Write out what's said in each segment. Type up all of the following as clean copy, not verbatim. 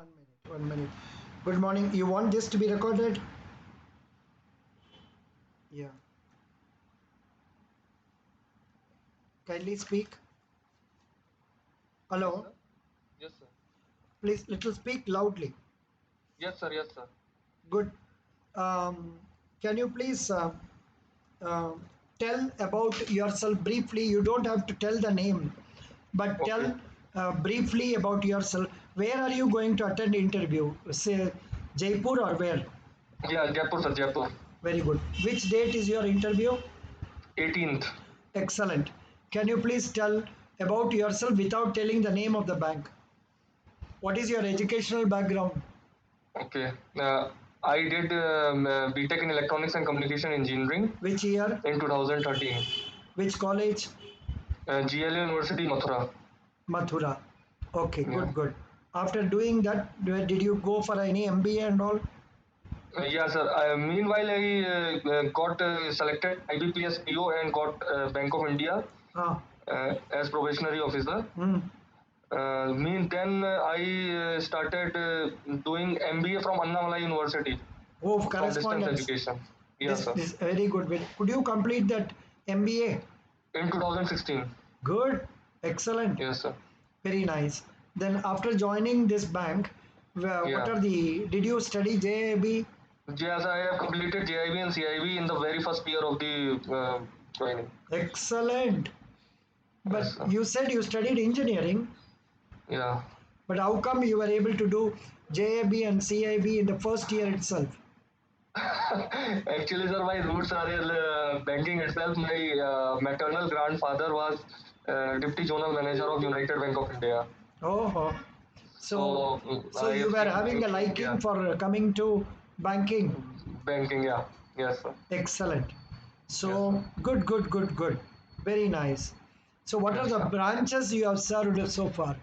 1 minute, 1 minute. Good morning. You want this to be recorded? Yeah. Kindly speak. Yes, Hello. sir. Yes, sir. Please, little speak loudly. Yes, sir. Yes, sir. Good. Can you please uh, tell about yourself briefly? You don't have to tell the name, but Okay. tell briefly about yourself. Where are you going to attend interview? Say Jaipur or where? Yeah, Jaipur, sir. Jaipur. Very good. Which date is your interview? 18th. Excellent. Can you please tell about yourself without telling the name of the bank? What is your educational background? Okay. I did BTech in Electronics and Communication Engineering Which year? in 2013. Which college? GLU University, Mathura. Mathura. Okay, Yeah. good, good. After doing that, did you go for any MBA and all? Yeah, sir. Meanwhile, I got selected IBPS PO and got Bank of India Ah, as probationary officer. hmm. Then I started doing MBA from Annamalai University Oh, from distance correspondence. education. Yes, sir. This very good. Could you complete that MBA? In 2016. Good, excellent, Yes, sir. very nice. Then after joining this bank, what Yeah. are the? Did you study JAB? Yes, I have completed JIB and CIB in the very first year of the training. Excellent. Yes, But sir. you said you studied engineering, Yeah. but how come you were able to do JAB and CIB in the first year itself? Actually, sir, my roots are in banking itself. My maternal grandfather was Deputy Zonal Manager of United Bank of India. Oh, oh. So So I you have were seen having a banking. liking Yeah. for coming to banking. Banking. Yeah. Yes, sir. Excellent. Yes, sir. So good, good, good, good. Very nice. So what are Yes, the sir. branches you have served so far?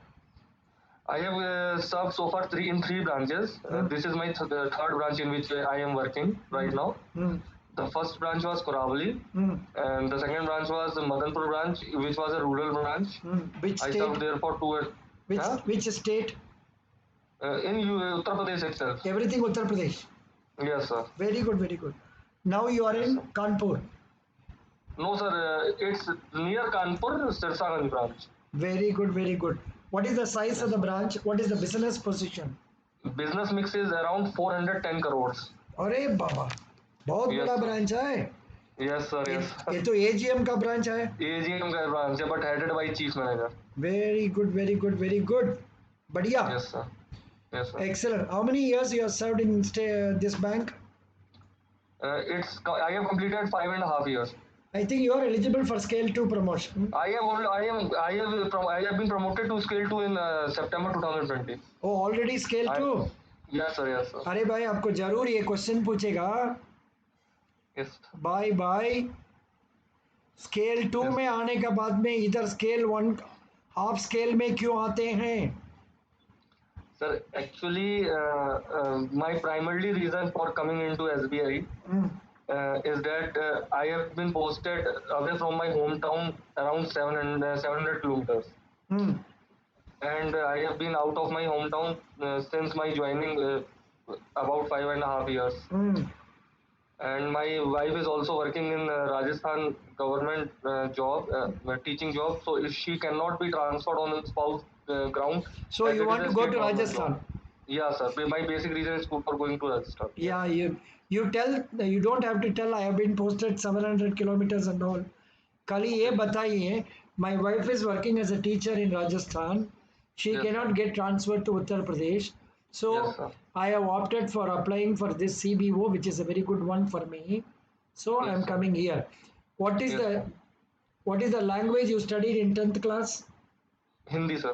I have served so far three branches. Hmm, This is my third branch in which I am working hmm, right now. hmm, The first branch was Koravali, hmm, and the second branch was Madanpur branch, which was a rural branch. hmm. Which I state? served there for huh? Which state? In Uttar Pradesh itself. Everything Uttar Pradesh. Yes, sir. Very good, very good. Now you are Yes, sir. in Kanpur. No, sir. It's near Kanpur, Sirsaganj branch. Very good, very good. What is the size of Yes, the sir. branch? What is the business position? Business mix is around 410 crores. अरे बाबा, बहुत Yes, बड़ा sir. Branch है। Yes, sir. ये Yes, ये sir. तो AGM का branch है। AGM का branch, but headed by chief manager. Very good, very good, very good. बढ़िया। Yes, sir. Yes, sir. Excellent. How many years you have served in this bank? I have completed 5.5 years. I think you are eligible for scale 2 promotion. I have been promoted to scale 2 in September 2020. Oh, already scale I 2? Yes, sir. Yes, sir. अरे भाई आपको जरूर ये question पूछेगा। Yes, bye bye. Scale 2 yes, में आने के बाद में इधर स्केल 1 हाफ स्केल में क्यों आते हैं? sir. Actually, my primarily reason for coming into SBI Hmm, is that I have been posted away from my hometown around 700 kilometers, hmm, and I have been out of my hometown since my joining about 5.5 years. hmm. And my wife is also working in Rajasthan government job, teaching job. So if she cannot be transferred on the spouse ground, So as you it is want a to go state to government job. Rajasthan? Yeah, sir. My basic reason is for going to Rajasthan. Yeah, Yes. you tell, you don't have to tell I have been posted 700 kilometers and all. खाली ये Okay. बताइए, my wife is working as a teacher in Rajasthan. She Yes, sir. cannot get transferred to Uttar Pradesh. So Yes, sir. I have opted for applying for this CBO, which is a very good one for me. So I Yes, am sir. coming here. What is Yes, the sir. what is the language you studied in 10th class? Hindi, sir.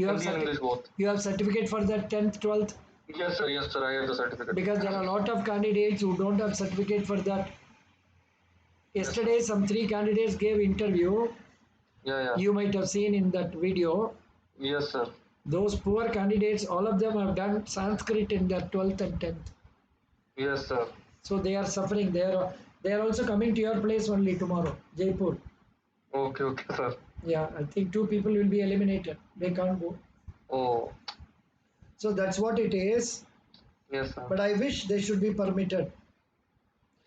You have Hindi and English both. you have certificate for that 10th, 12th? Yes, sir. Yes, sir. I have the certificate. Because there are a lot of candidates who don't have certificate for that. Yes, sir. Yesterday, some three candidates gave interview. Yeah, yeah. You might have seen in that video. Yes, sir. Those poor candidates, all of them have done Sanskrit in their 12th and 10th. Yes, sir. So they are suffering. They are also coming to your place only tomorrow, Jaipur. Okay, okay, sir. Yeah, I think two people will be eliminated. They can't go. Oh, So that's what it is. Yes, sir. But I wish they should be permitted.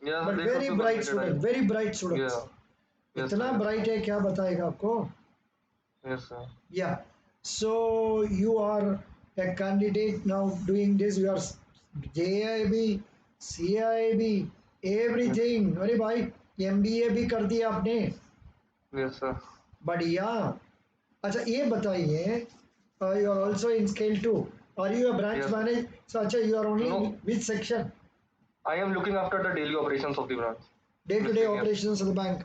Yeah, But they should very be bright permitted. student, very bright students. Yeah. Yes, sir. इतना Yes, bright sir. है क्या बताएगा आपको? Yes, sir. Yeah. So you are a candidate now doing this. You are JIB, CIB, Yes, everything. अरे भाई MBA भी कर दिया आपने. yes, sir. बढ़िया. अच्छा ये बताइए. You are also in scale 2. Are you a branch Yes, sir. manager? So अच्छा you are only in No, which section? I am looking after the daily operations of the branch. Day-to-day Miscellaneous. operations of the bank.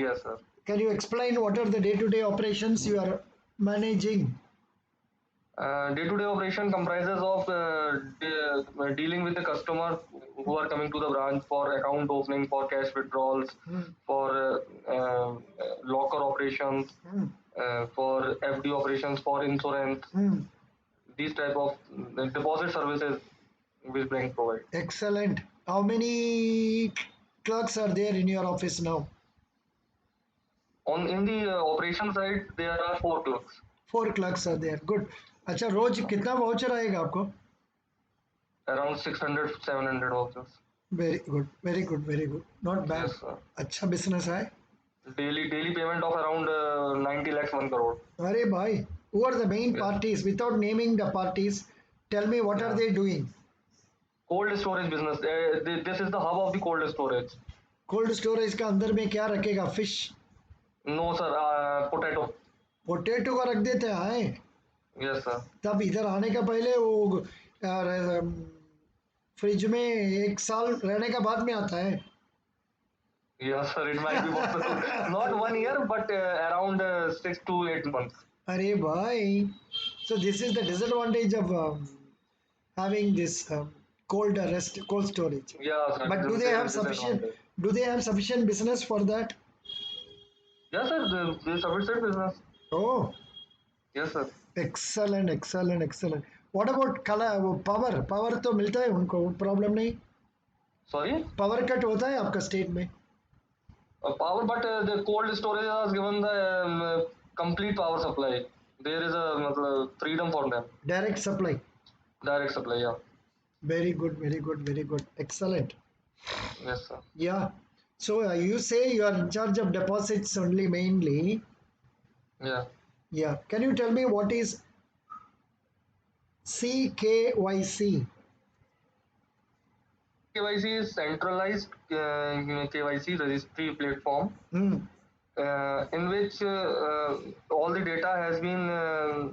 Yes, sir. Can you explain what are the day-to-day operations you are managing? Day-to-day operation comprises of dealing with the customers who are coming to the branch for account opening, for cash withdrawals, Hmm. for locker operations, Hmm. for FD operations, for insurance. Hmm. These type of deposit services which bank provide. Excellent. How many clerks are there in your office now? On in the operation side, there are 4 clerks. 4 clerks are there. Good. अच्छा रोज कितना voucher आएगा आपको? Around 600, 700 vouchers. Very good. Very good. Very good. Not bad. Yes, sir. अच्छा business है. Daily payment of around 90 lakhs 1 crore. अरे भाई, who are the main Yes. parties? Without naming the parties, tell me what are Yeah. they doing? Cold storage business. This is the hub of the cold storage. Cold storage का अंदर में क्या रखेगा? Fish. No, sir. Potato. Potato का रख देते हैं. Yes, sir. तब इधर आने का पहले वो फ्रिज में 1 साल रहने का बाद में आता है. Yes, sir. It might be possible. Not 1 year, but around 6 to 8 months. अरे भाई, so this is the disadvantage of having this cold storage. Yeah, sir. But do they There have is sufficient? disadvantage. Do they have sufficient business for that? Yes, sir. The sufficient business. Oh, Yes, sir. excellent, excellent, excellent. What about color? Power? Power तो मिलता है उनको, problem नहीं. Sorry. Power cut होता है आपका state में? Power, but the cold storage has given the complete power supply. There is a freedom for them. Direct supply. Direct supply. Yeah. Very good, very good, very good. Excellent. Yes, sir. Yeah. So you say you are in charge of deposits only mainly. Yeah. Yeah. Can you tell me what is CKYC? KYC is centralized KYC registry platform Hmm. in which all the data has been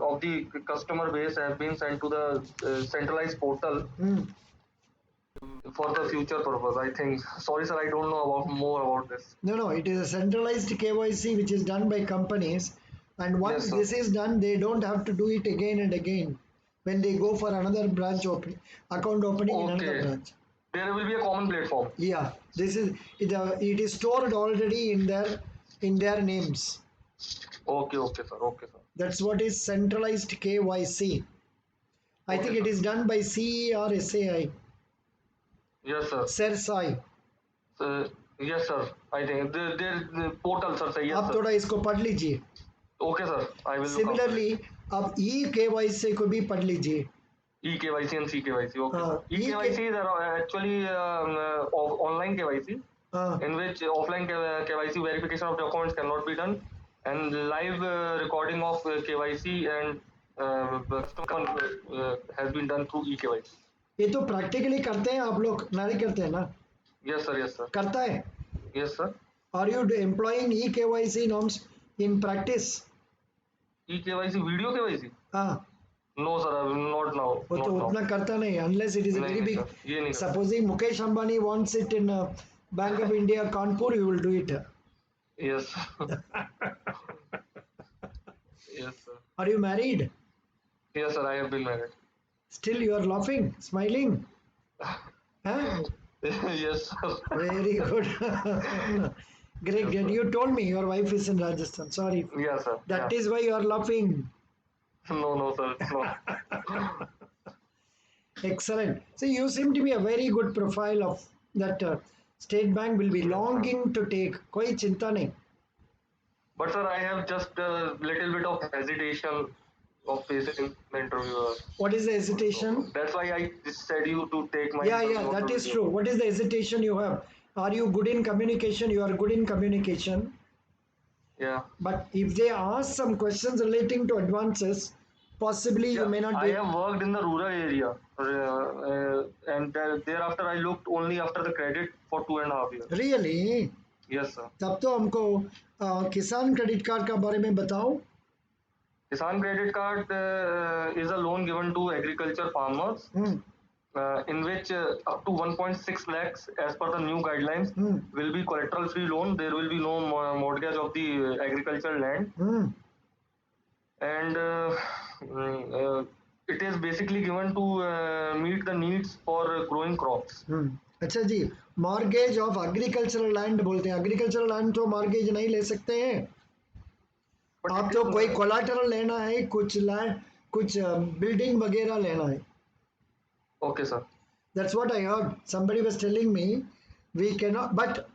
of the customer base have been sent to the centralized portal Hmm. for the future purpose. I think. Sorry, sir, I don't know about more about this. No, it is a centralized KYC which is done by companies. And once Yes, sir. this is done, they don't have to do it again and again when they go for another branch account opening in another Okay. branch. There will be a common platform. Yeah, this is it. It is stored already in their names. Okay, sir. Okay, sir. That's what is centralized KYC. I Okay, think it sir. is done by CE or SAI. Yes, sir. CERSAI. Yes, sir. I think the portal, sir. Say yes, आप sir. थोड़ा इसको पढ़ लीजिए. Okay, sir. I will look after it. Similarly, आप EKYC को भी पढ़ लीजिए. eKYC and CKYC. Okay, हाँ, sir. eKYC is actually online KYC हाँ, in which offline KYC verification of documents cannot be done, and live recording of KYC and has been done through eKYC. ये तो practically करते हैं आप लोग, नहीं करते हैं ना? Yes, sir. Yes, sir. करता है. Yes, sir. Are you employing EKYC norms in practice? eKYC video KYC. हाँ, No, sir. Not now. वो Not तो now. उतना करता नहीं unless it is a नहीं, very नहीं, big. sir. ये नहीं करता. Supposing Mukesh Ambani wants it in Bank of India Kanpur, you will do it. Yes. Yes, sir. Are you married? Yes, sir. I have been married. Still you are laughing, smiling. Huh? Yes, sir. Very good. Great, Yes, great. sir. You told me your wife is in Rajasthan. Sorry. Yes, sir. That Yeah. is why you are laughing. No, sir. No. Excellent. So you seem to be a very good profile of that State Bank will be longing to take. कोई चिंता नहीं. But sir, I have just a little bit of hesitation of facing the interviewer. What is the hesitation? That's why I just said you to take my Yeah, interview on that the is video. true. What is the hesitation you have? Are you good in communication? You are good in communication. Yeah. But if they ask some questions relating to advances, possibly you Yeah, may not I be. have worked in the rural area, and thereafter I looked only after the credit for 2.5 years. Really? Yes, sir. तब तो हमको किसान credit card का बारे में बताओ. Kisan credit card is a loan given to agriculture farmers, in which up to 1.6 lakhs, as per the new guidelines, will be collateral free loan. There will be no mortgage of the agricultural land, and it is basically given to meet the needs for growing crops. अच्छा जी, mortgage of agricultural land बोलते हैं. Agricultural land तो mortgage नहीं ले सकते हैं. But आप it तो is कोई कोलाटरल लेना है, कुछ लैंड, कुछ बिल्डिंग वगैरह लेना है. okay, sir. That's what I heard. Somebody was telling me we cannot, but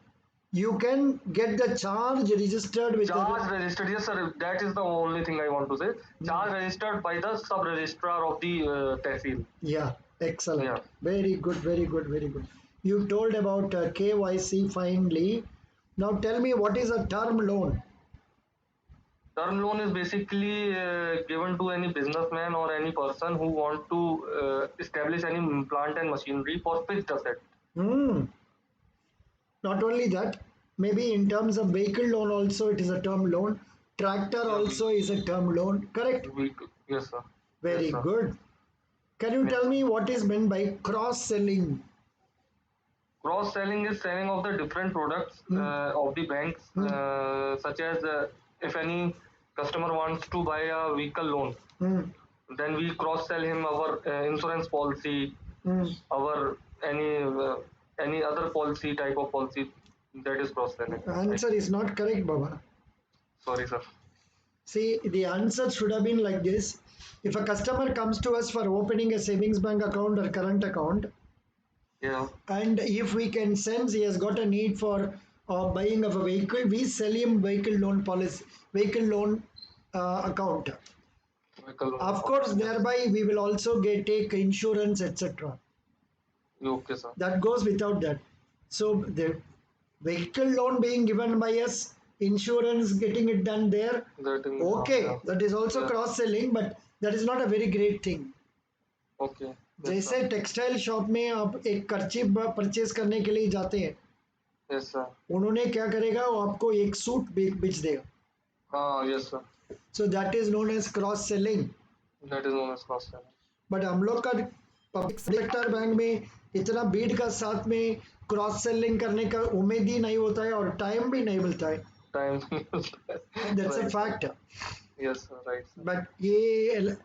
you can get the charge registered with Charge registered, yes, sir. That is the only thing I want to say. Charge registered by the sub registrar of the tehsil. Yeah, excellent. Yeah. Very good, very good, very good. You told about KYC finally. Now tell me, what is a term loan? Term loan is basically given to any businessman or any person who want to establish any plant and machinery for fixed asset. Not only that, maybe in terms of vehicle loan also it is a term loan. Tractor Yeah, also is a term loan, correct? Yes, sir. Very Yes, sir. good. Can you Yes, tell sir. me what is meant by cross selling? Cross selling is selling of the different products of the banks, such as if any customer wants to buy a vehicle loan, then we cross sell him our insurance policy, our any other policy type of policy. That is cross selling. Answer is not correct, Baba. Sorry, sir. See, the answer should have been like this. If a customer comes to us for opening a savings bank account or current account, Yeah. and if we can sense he has got a need for buying of a vehicle, we sell him vehicle loan policy, vehicle loan account. Vehicle loan. Of course, thereby we will also take insurance, etc. Okay, sir. That goes without that. So the vehicle loan being given by us, insurance getting it done there, okay, yeah. that is also Yeah. cross selling, but that is not a very great thing. Okay. Yes, जैसे sir. Textile shop में आप एक कर्चिप purchase करने के लिए जाते हैं, Yes, sir. उन्होंने क्या करेगा, वो आपको एक सूट बेच देगा. Yes, sir. So that is known as cross selling. That is known as cross selling. But हम लोग का पब्लिक सेक्टर बैंक में इतना भीड़ का साथ में क्रॉस सेलिंग करने का उम्मीद ही नहीं होता है और टाइम भी नहीं मिलता है. Time. That's a fact. Yes, sir. Right, sir. But ये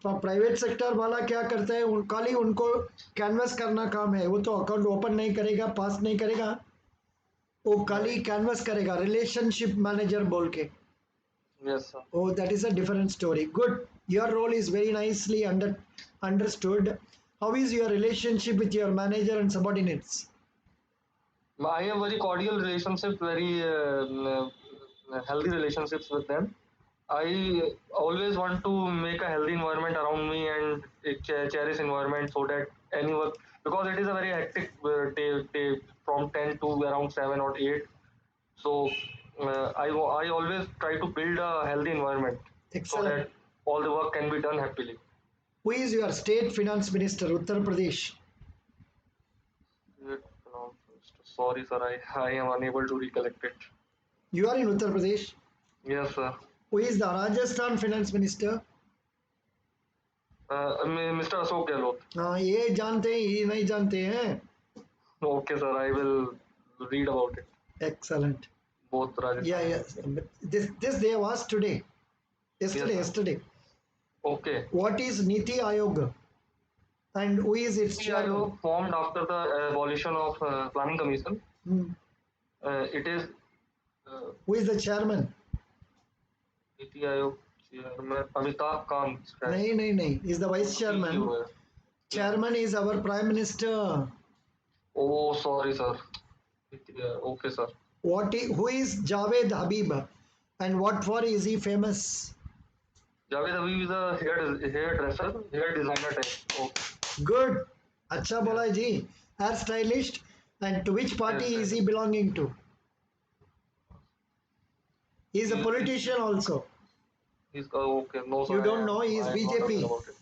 प्राइवेट सेक्टर वाला क्या करता है, खाली उनको कैनवस करना काम है. वो तो अकाउंट ओपन नहीं करेगा, पास नहीं करेगा, वो खाली कैनवस करेगा रिलेशनशिप मैनेजर बोल के. Yes, sir. Oh, that is a different story. Good. Your role is very nicely understood. How is your relationship with your manager and subordinates? I have very cordial relationship, very healthy relationships with them. I always want to make a healthy environment around me and a cherish environment so that anyone, because it is a very hectic day from 10 to around 7 or 8. So I always try to build a healthy environment so Excellent. that all the work can be done happily. Who is your state finance minister, Uttar Pradesh? Sorry, sir, I am unable to recollect it. You are in Uttar Pradesh. Yes, sir. Who is the Rajasthan finance minister? Mr. Ashok Gehlot. हाँ, ये जानते हैं, ये नहीं जानते हैं. Okay, sir, I will read about it. Excellent. Both Rajasthan. Yeah. This they was today. Yesterday. Okay. What is Niti Aayog? And who is its Niti chairman? Aayog formed after the abolition of Planning Commission. It is. Who is the chairman? Niti Aayog chairman Amitabh Kant. नहीं. Is the vice chairman. Chairman is our prime minister. Oh, sorry, sir. Okay, sir. Who is Javed Habib? And what for is he famous? Javed Habib is a hairdresser, hair designer type. Oh, Good. अच्छा बोला है जी. Hair stylist. And to which party is he hairstylist. belonging to? He is a He's politician also. okay. No, sir, You don't know, he is I am not aware BJP. about it.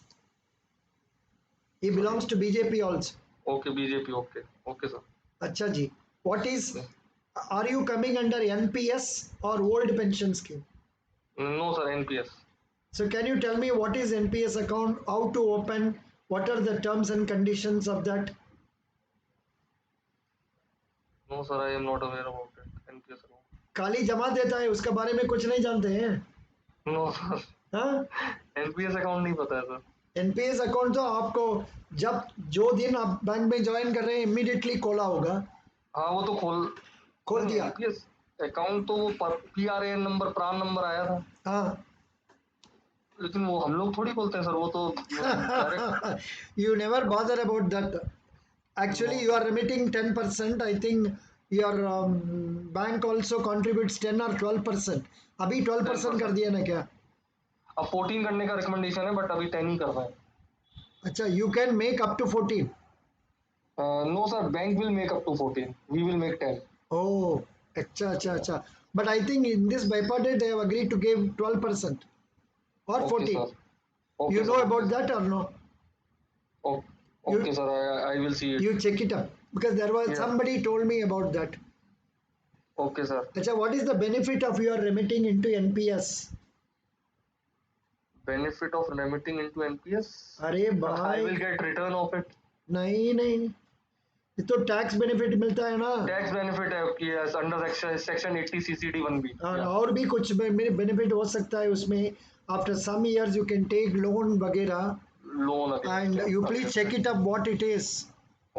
He Sorry. belongs to BJP also. Okay, BJP. Okay, okay, sir. अच्छा जी. What is, Yes. are you coming under NPS or old pension scheme? No, sir, NPS. So can you tell me what is NPS account, how to open, what are the terms and conditions of that? No, sir, I am not aware about it. NPS account. खाली जमा देता है उसके बारे में कुछ नहीं जानते हैं. No, sir. हाँ. NPS account नहीं पता है सर. एनपीएस अकाउंट तो आपको जब जो दिन आप बैंक में ज्वाइन कर रहे हैं इमीडिएटली खोला होगा. हाँ, वो तो खोल दिया. NPS अकाउंट तो वो PRAN नंबर, प्रान नंबर आया था. हाँ. लेकिन वो हम लोग थोड़ी बोलते हैं सर, वो तो direct. You never bother about that. Actually, No, you are remitting 10%. I think your bank also contributes 10 or 12%. अभी 12% कर 10%. दिया ना क्या? अब 14 करने का रिकमेंडेशन है, बट अभी 10 ही कर रहे हैं. अच्छा, you can make up to 14. No, sir, bank will make up to 14. We will make 10. Oh, अच्छा. But I think in this bipartite they have agreed to give 12% or Okay, 14. sir. Okay, You sir. know Okay, about sir. that or no? Oh, okay, You sir. I will see it. you check it up because there was Yeah. somebody told me about that. Okay, sir. Acha, what is the benefit of your remitting into NPS? Benefit of remitting into NPS? अरे I भाई, will get return of it. नहीं, ये तो tax benefit मिलता है ना. Tax benefit है कि yes, under section 80 CCD 1B. Yeah. और भी कुछ बेनिफिट हो सकता है उसमें. After some years you can take loan वगैरह. Loan against. And Yeah. You Okay, please sir. Check it up what it is.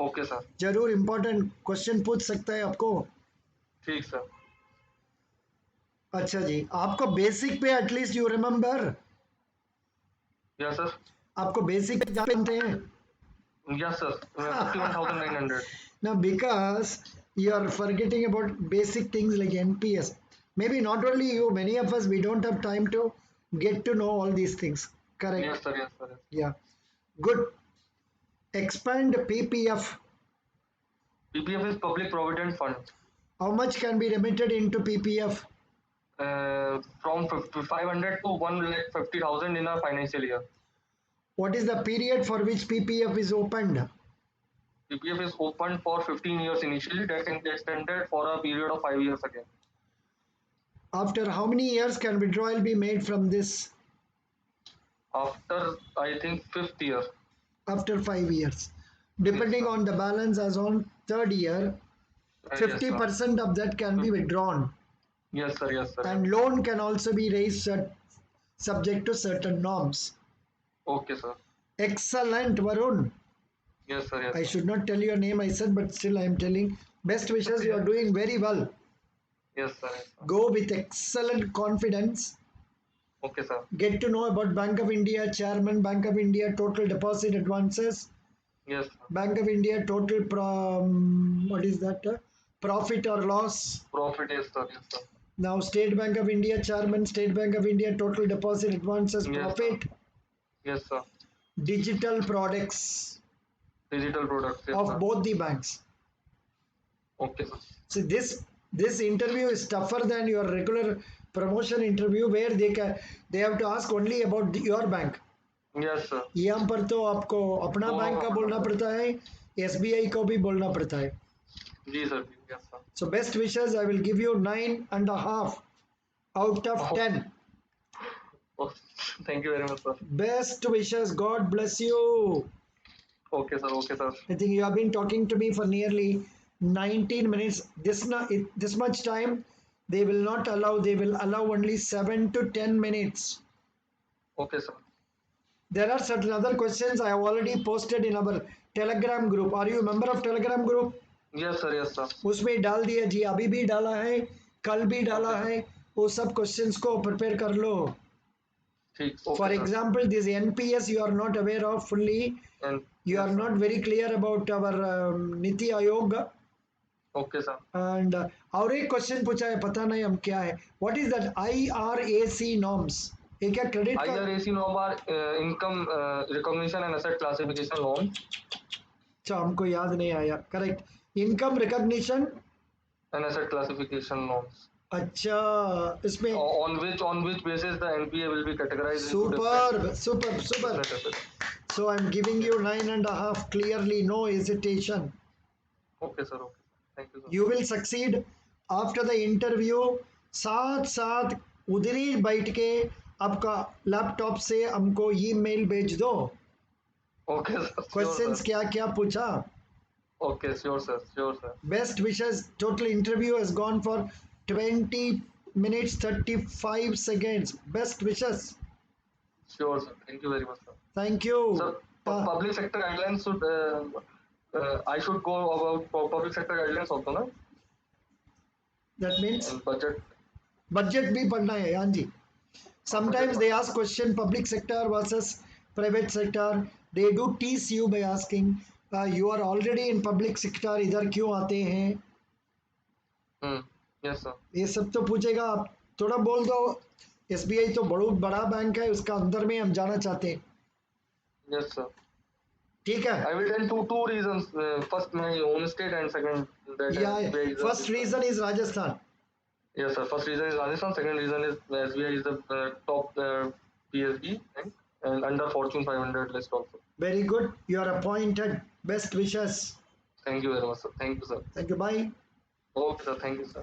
Okay, sir. जरूर इंपॉर्टेंट क्वेश्चन पूछ सकता है आपको. ठीक सर. अच्छा जी, आपको बेसिक पे at least you remember. Yes, sir. आपको बेसिक जानते हैं. Yes, sir. 51,900. Now, because you are forgetting about basic things like NPS, maybe not only you, many of us, we don't have time to get to know all these things. Correct? Yes, sir. Yes, sir. Yes. Yeah. Good. Expand PPF. PPF is Public Provident Fund. How much can be remitted into PPF? From 500 to 1,50,000 in a financial year. What is the period for which PPF is opened? PPF is opened for 15 years initially, that can be extended for a period of 5 years again. After how many years can withdrawal be made from this? After, I think, 5th year. After 5 years. Depending Yes, on the balance as on third year, yes, sir. 50% of that can be withdrawn. Yes, sir. Yes, sir. And loan can also be raised subject to certain norms. Okay, sir. Excellent, Varun. Yes, sir. Yes, I sir. should not tell your name, I said, but still I am telling. Best wishes, you are doing very well. Yes, sir. Yes, sir. Go with excellent confidence. Okay, sir. Get to know about Bank of India, Chairman, Bank of India, total deposit advances, Yes, sir. Bank of India, total, what is that? Profit or loss. Profit, yes, sir. Yes, sir. Now, State Bank of India, Chairman, State Bank of India, total deposit advances, Yes, profit, sir. Yes, sir. digital products Digital products, yes, of sir. both the banks. Okay, sir. So this interview is tougher than your regular promotion interview where they have to ask only about your bank. Yes, sir. यहाँ पर तो आपको अपना दोनों bank का का बोलना बोलना पड़ता है, SBI को भी बोलना पड़ता है. जी sir ji. Yes, sir. So best wishes, I will give you 9.5 out of Oh. 10. Oh, thank you very much, sir. Best wishes, God bless you. Okay, sir. Okay, sir. I think you have been talking to me for nearly 19 minutes. This much time they will not allow. They will allow only 7 to 10 minutes. Okay, sir. There are certain other questions I have already posted in our Telegram group. Are you a member of Telegram group? Yes, sir. Yes, sir. उसमें डाल दिया जी, अभी भी डाला है, कल भी डाला है. वो सब क्वेश्चंस को प्रिपेयर कर लो. ठीक. Okay, For sir. example, this NPS you are not aware of fully. And You yes, are sir. not very clear about our Niti Aayog. Okay, sir. And और एक क्वेश्चन पूछा है, पता नहीं हम क्या है. What is that IRAC norms? ये क्या credit card? IRAC norm are income recognition and asset classification loans अच्छा हमको याद नहीं आया. Correct. Income recognition. and asset classification loans अच्छा इसमें on which basis the NPA will be categorized into super different super. assets. So I'm giving you 9.5 clearly, no hesitation. Okay, sir. Okay. Thank you, sir. You will succeed after the interview. साथ साथ उधर ही बैठ के आपका laptop से हमको email भेज दो. Okay, sir. Sure, questions sir. क्या क्या पूछा. Okay, sure, sir. Sure, sir. Best wishes. Total interview has gone for 20 minutes 35 seconds. Best wishes. Sure, sir. Thank you very much, sir. Thank you. Sir, public sector guidelines should I should go about public sector guidelines also, no? That means And budget. budget भी पढ़ना है. हाँ जी. Sometimes they ask question public sector versus private sector. They do tease you by asking you are already in public sector, इधर क्यों आते हैं. Yes, sir. ये सब तो पूछेगा. आप थोड़ा बोल दो SBI तो बहुत बड़ा बैंक है, उसका अंदर में हम जाना चाहते हैं. Yes, sir. ठीक है. I will tell two reasons. First, my home state, and second, that Yeah, SBI is first reason is Rajasthan. Yes, sir. First reason is Rajasthan. Second reason is SBI is the top PSB bank and under Fortune 500 list also. Very good. You are appointed. Best wishes. Thank you very much, sir. Thank you, sir. Thank you. Bye. Okay, sir. Thank you, sir.